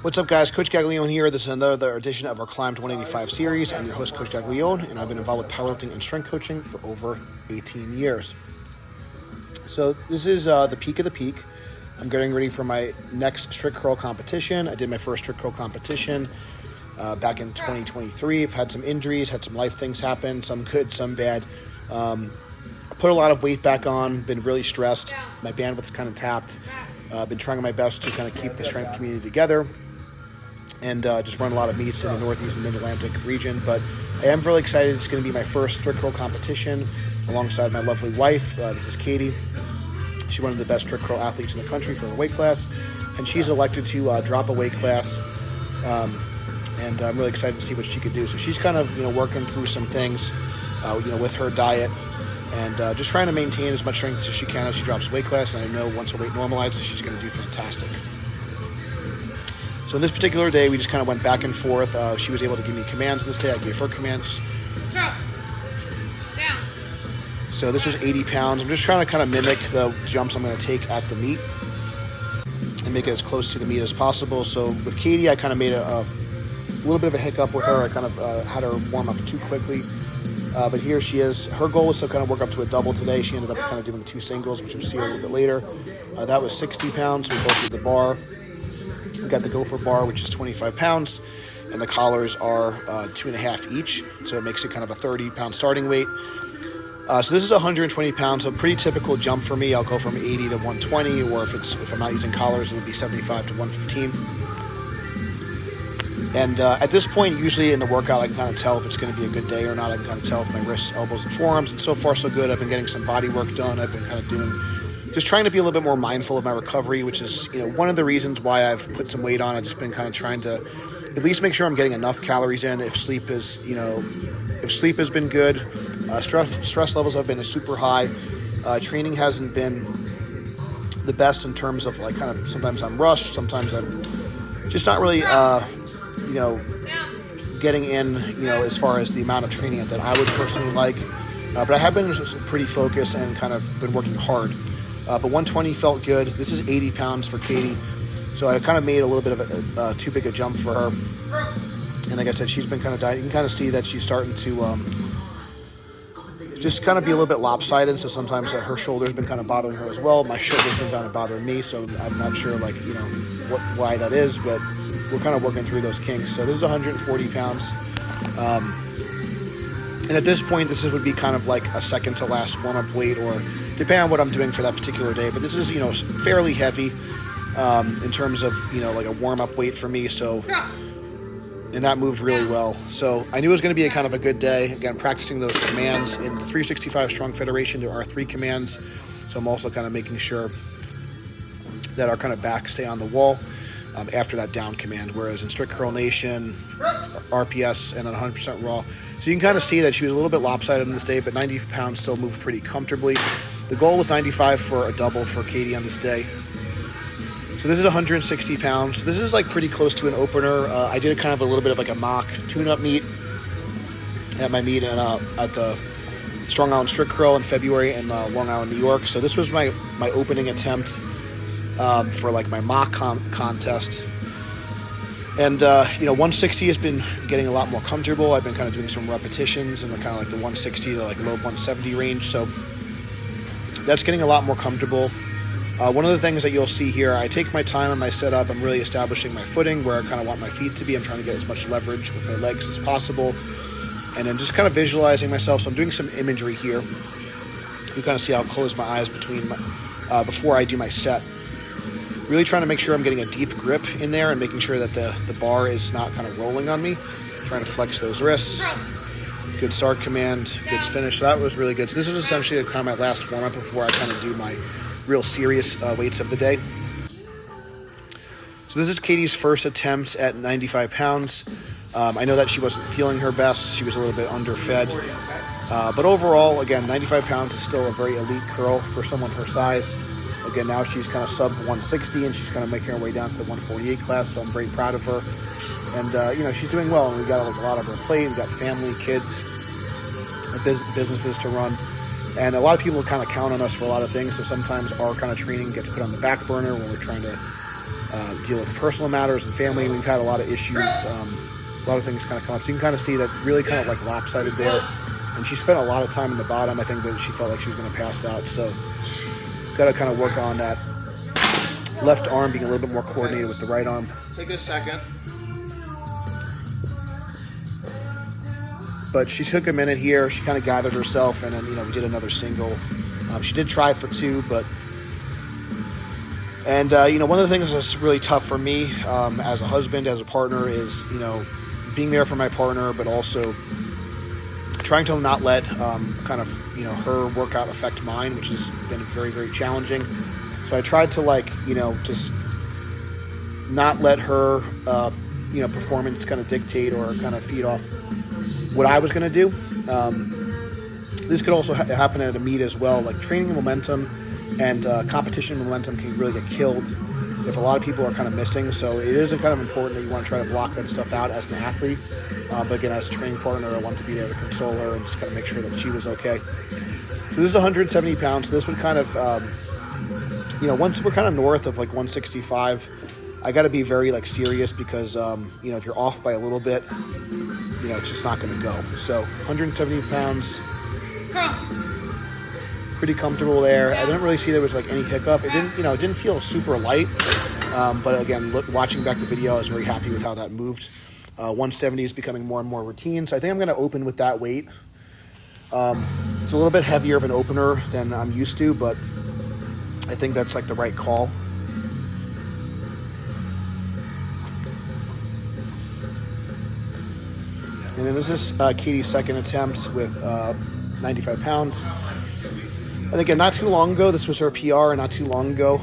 What's up, guys? Coach Gaglione here. This is another edition of our Climb to 185 series. I'm your host, Coach Gaglione, and I've been involved with powerlifting and strength coaching for over 18 years. So this is the peak of the peak. I'm getting ready for my next strict curl competition. I did my first strict curl competition back in 2023. I've had some injuries, had some life things happen, some good, some bad. I put a lot of weight back on, been really stressed. My bandwidth's kind of tapped. Been trying my best to kind of keep the strength community together and just run a lot of meets in the Northeast and Mid-Atlantic region. But I am really excited. It's going to be my first strict curl competition alongside my lovely wife. This is Katie. She's one of the best strict curl athletes in the country for her weight class, and she's elected to drop a weight class. And I'm really excited to see what she could do. So she's kind of working through some things with her diet and just trying to maintain as much strength as she can as she drops weight class. And I know once her weight normalizes, she's going to do fantastic. So this particular day, we just kind of went back and forth. She was able to give me commands this day. I gave her commands. Down. So this was 80 pounds. I'm just trying to kind of mimic the jumps I'm going to take at the meet and make it as close to the meet as possible. So with Katie, I kind of made a little bit of a hiccup with her. I kind of had her warm up too quickly. But here she is. Her goal is to kind of work up to a double today. She ended up kind of doing 2 singles, which we'll see a little bit later. That was 60 pounds. We both did the bar. We got the gopher bar, which is 25 pounds, and the collars are 2.5 each, so it makes it kind of a 30-pound starting weight. So this is 120 pounds, so a pretty typical jump for me. I'll go from 80 to 120, or if I'm not using collars, it'll be 75 to 115. And at this point, usually in the workout, I can kind of tell if it's going to be a good day or not. I can kind of tell if my wrists, elbows, and forearms. And so far, so good. I've been getting some body work done. I've been kind of just trying to be a little bit more mindful of my recovery, which is, one of the reasons why I've put some weight on. I've just been kind of trying to at least make sure I'm getting enough calories in. If sleep has been good, stress levels have been super high. Training hasn't been the best in terms of kind of sometimes I'm rushed, sometimes I'm just not really, getting in, as far as the amount of training that I would personally like. But I have been pretty focused and kind of been working hard. But 120 felt good. This is 80 pounds for Katie. So I kind of made a little bit of a too big a jump for her. And like I said, she's been kind of dying. You can kind of see that she's starting to just kind of be a little bit lopsided. So sometimes her shoulder's been kind of bothering her as well. My shoulder's been kind of bothering me. So I'm not sure why that is, but we're kind of working through those kinks. So this is 140 pounds. And at this point, would be kind of like a second to last warm-up weight, or depending on what I'm doing for that particular day. But this is, fairly heavy in terms of, like a warm-up weight for me. So, and that moved really well. So I knew it was going to be a kind of a good day. Again, practicing those commands in the 365 Strong Federation. There are 3 commands. So I'm also kind of making sure that our kind of back stay on the wall after that down command. Whereas in Strict Curl Nation, RPS, and 100% raw. So you can kind of see that she was a little bit lopsided on this day, but 90 pounds still moved pretty comfortably. The goal was 95 for a double for Katie on this day. So this is 160 pounds. This is pretty close to an opener. I did kind of a little bit of a mock tune-up meet at my meet at the Strong Island Strict Curl in February in Long Island, New York. So this was my opening attempt for my mock contest. And, 160 has been getting a lot more comfortable. I've been kind of doing some repetitions in the kind of the 160 to low 170 range. So that's getting a lot more comfortable. One of the things that you'll see here, I take my time on my setup. I'm really establishing my footing where I kind of want my feet to be. I'm trying to get as much leverage with my legs as possible. And then just kind of visualizing myself. So I'm doing some imagery here. You kind of see how I'll close my eyes before I do my set. Really trying to make sure I'm getting a deep grip in there and making sure that the bar is not kind of rolling on me. Trying to flex those wrists. Good start command, good finish. So that was really good. So this is essentially kind of my last warm-up before I kind of do my real serious weights of the day. So this is Katie's first attempt at 95 pounds. I know that she wasn't feeling her best. She was a little bit underfed. But overall, again, 95 pounds is still a very elite curl for someone her size. Again, now she's kind of sub 160, and she's kind of making her way down to the 148 class, so I'm very proud of her. And, she's doing well, and we got a lot of her plate. We got family, kids, businesses to run. And a lot of people kind of count on us for a lot of things, so sometimes our kind of training gets put on the back burner when we're trying to deal with personal matters and family. We've had a lot of issues, a lot of things kind of come up. So you can kind of see that really kind of like lopsided there. And she spent a lot of time in the bottom. I think that she felt like she was going to pass out. So got to kind of work on that left arm being a little bit more coordinated with the right arm. Take a second. But she took a minute here. She kind of gathered herself, and then, you know, we did another single. She did try for 2, but... And, you know, one of the things that's really tough for me as a husband, as a partner, is, you know, being there for my partner, but also trying to not let kind of, you know, her workout affect mine, which has been very, very challenging. So I tried to, like, you know, just not let her, you know, performance kind of dictate or kind of feed off what I was going to do. This could also happen at a meet as well. Like, training momentum and competition momentum can really get killed if a lot of people are kind of missing. So it is kind of important that you want to try to block that stuff out as an athlete. But again, as a training partner, I want to be there to console her and just kind of make sure that she was okay. So this is 170 pounds. So this would kind of, you know, once we're kind of north of like 165, I got to be very like serious because, you know, if you're off by a little bit, you know, it's just not going to go. So 170 pounds, pretty comfortable there. I didn't really see there was like any hiccup. It didn't, you know, it didn't feel super light. But again, watching back the video, I was very happy with how that moved. 170 is becoming more and more routine. So I think I'm going to open with that weight. It's a little bit heavier of an opener than I'm used to, but I think that's like the right call. And then this is Katie's second attempt with 95 pounds. And again, not too long ago, this was her PR, and not too long ago,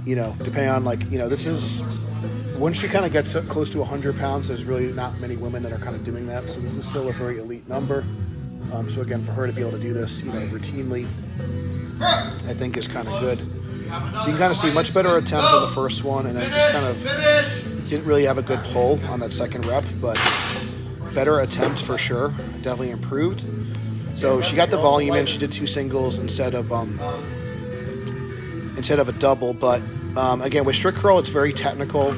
you know, depending on like, you know, this is, once she kind of gets close to 100 pounds, there's really not many women that are kind of doing that. So this is still a very elite number. So again, for her to be able to do this, you know, routinely, I think is kind of good. So you can kind of see much better attempt on the first one, and then just kind of didn't really have a good pull on that second rep, but better attempt for sure. Definitely improved. So she got the volume in. She did 2 singles instead of a double. But again, with strict curl, it's very technical.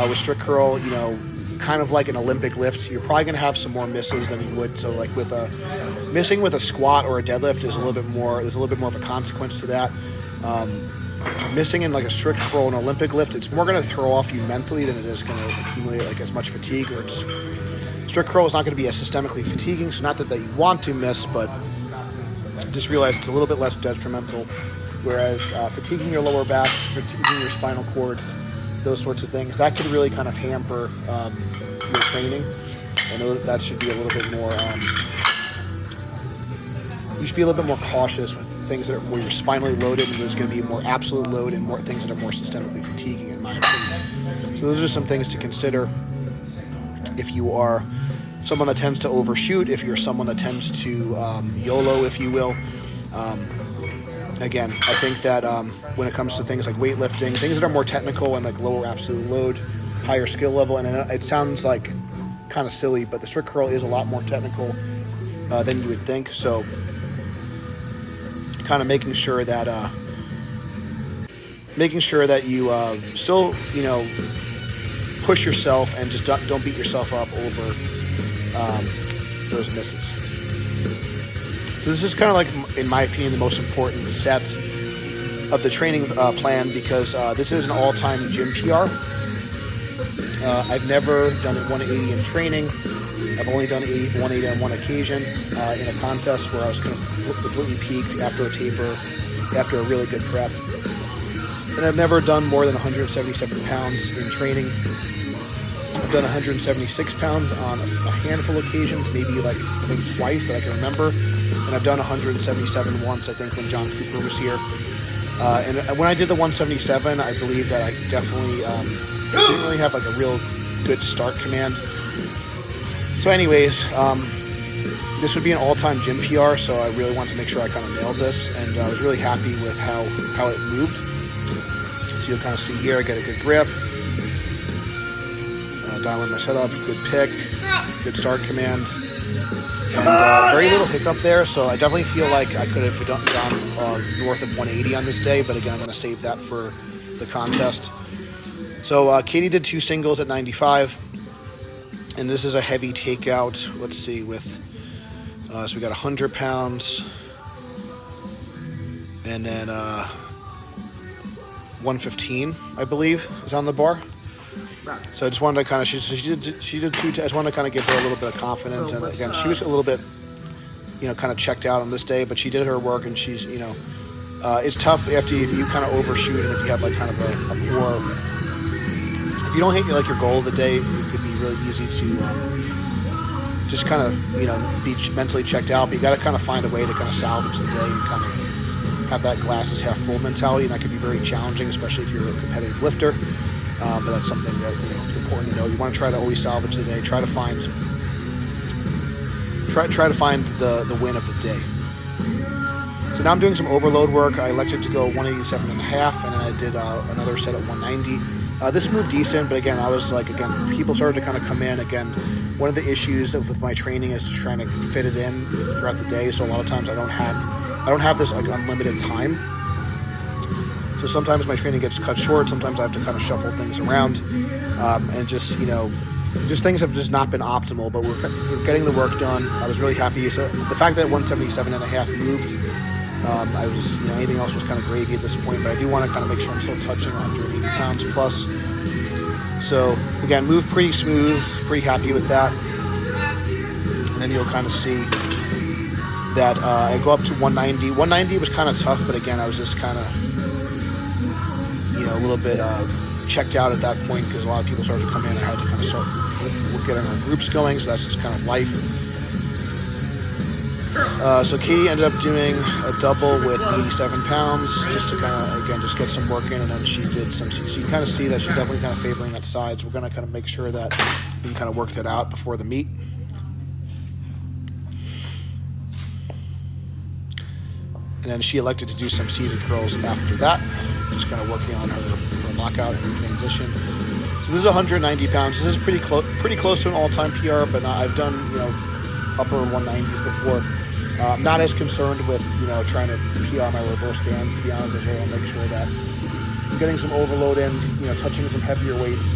With strict curl, you know, kind of like an Olympic lift, you're probably going to have some more misses than you would. So like with missing with a squat or a deadlift is a little bit more. There's a little bit more of a consequence to that. Missing in like a strict curl and Olympic lift, it's more going to throw off you mentally than it is going to accumulate like as much fatigue, or just strict curl is not going to be as systemically fatiguing. So not that you want to miss, but just realize it's a little bit less detrimental. Whereas fatiguing your lower back, fatiguing your spinal cord, those sorts of things, that could really kind of hamper your training. I know that should be a little bit more. You should be a little bit more cautious with things that are where you're spinally loaded, and there's going to be more absolute load and more things that are more systemically fatiguing, in my opinion. So those are some things to consider if you are someone that tends to overshoot, if you're someone that tends to YOLO, if you will. Again, I think that when it comes to things like weightlifting, things that are more technical and like lower absolute load, higher skill level, and it sounds like kind of silly, but the strict curl is a lot more technical than you would think. So kind of making sure that you still, you know, push yourself and just don't beat yourself up over those misses. So this is kind of like, in my opinion, the most important set of the training plan, because this is an all-time gym PR. I've never done it 180 in training. I've only done 180 on one occasion in a contest where I was kind of completely peaked after a taper, after a really good prep. And I've never done more than 177 pounds in training. I've done 176 pounds on a handful of occasions, maybe like I think twice that I can remember. And I've done 177 once, I think, when John Cooper was here. And when I did the 177, I believe that I definitely didn't really have like a real good start command. So anyways, this would be an all-time gym PR, so I really wanted to make sure I kind of nailed this, and I was really happy with how it moved. So you'll kind of see here, I get a good grip, dial in my setup, good pick, good start command, and very little hiccup there. So I definitely feel like I could have gone north of 180 on this day, but again, I'm going to save that for the contest. So Katie did 2 singles at 95, and this is a heavy takeout. Let's see, with so we got 100 pounds, and then 115, I believe, is on the bar. So I just wanted to kind of, she did 2. I just wanted to kind of give her a little bit of confidence. And again, she was a little bit, kind of checked out on this day, but she did her work, and she's, it's tough if you kind of overshoot, and if you have like kind of a poor, if you don't hit like your goal of the day, it could be really easy to just kind of, be mentally checked out. But you got to kind of find a way to kind of salvage the day and kind of have that glass is half full mentality, and that can be very challenging, especially if you're a competitive lifter. But that's something that is important to know. You want to try to always salvage the day. Try to find the win of the day. So now I'm doing some overload work. I elected to go 187.5, and then I did another set at 190. This moved decent, but again, I was like, people started to kind of come in. Again, one of the issues with my training is just trying to fit it in throughout the day. So a lot of times I don't have this like unlimited time. So sometimes my training gets cut short. Sometimes I have to kind of shuffle things around, and just things have just not been optimal. But we're getting the work done. I was really happy. So the fact that 177.5 moved, I was just, anything else was kind of gravy at this point. But I do want to kind of make sure I'm still touching 180 pounds plus. So again, moved pretty smooth. Pretty happy with that. And then you'll kind of see that I go up to 190. 190 was kind of tough, but again, I was just kind of a little bit checked out at that point because a lot of people started to come in. I had to kind of start getting our groups going, so that's just kind of life. So Katie ended up doing a double with 87 pounds just to kind of, again, just get some work in, and then she did some, so you kind of see that she's definitely kind of favoring that side. So we're going to kind of make sure that we can kind of work that out before the meet. And then she elected to do some seated curls after that. Just kind of working on her lockout and her transition. So this is 190 pounds. This is pretty close to an all-time PR, but I've done upper 190s before. I'm not as concerned with trying to PR my reverse bands. To be honest, I just want to make sure that I'm getting some overload in, touching some heavier weights.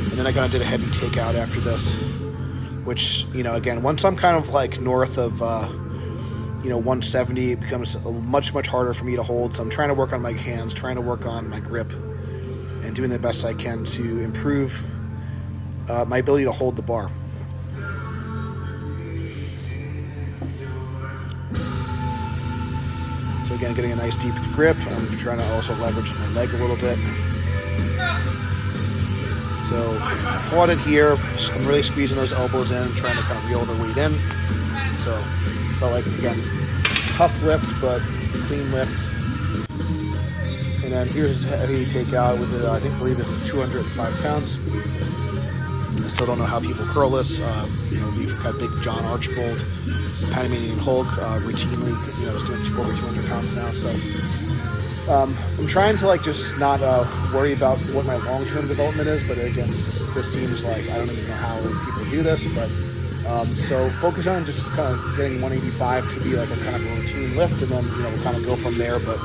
And then I kind of did a heavy takeout after this, which again, once I'm kind of like north of 170, it becomes much harder for me to hold. So I'm trying to work on my hands, trying to work on my grip, and doing the best I can to improve my ability to hold the bar. So again, getting a nice deep grip. I'm trying to also leverage my leg a little bit. So I fought it here. I'm really squeezing those elbows in, trying to kind of reel the weight in. So felt like, again, tough lift, but clean lift. And then here's a heavy takeout with it. I believe this is 205 pounds. I still don't know how people curl this. We've got big John Archibald, Panamanian Hulk, routinely, is doing over 200 pounds now. So I'm trying to just not worry about what my long-term development is. But again, this seems like, I don't even know how people do this, but so focus on just kind of getting 185 to be like a kind of a routine lift, and then we'll kind of go from there. But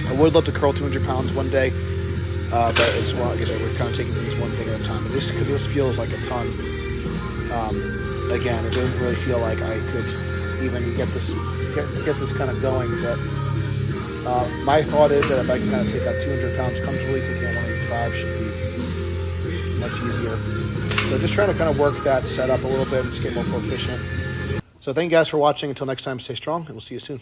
I would love to curl 200 pounds one day, but it's, well, like I said, we're kind of taking things one thing at a time. Because this feels like a ton. Again, it doesn't really feel like I could even get this kind of going. But my thought is that if I can kind of take out 200 pounds comfortably, taking out 185 should be much easier. So just trying to kind of work that setup a little bit and just get more proficient. So thank you guys for watching. Until next time, stay strong, and we'll see you soon.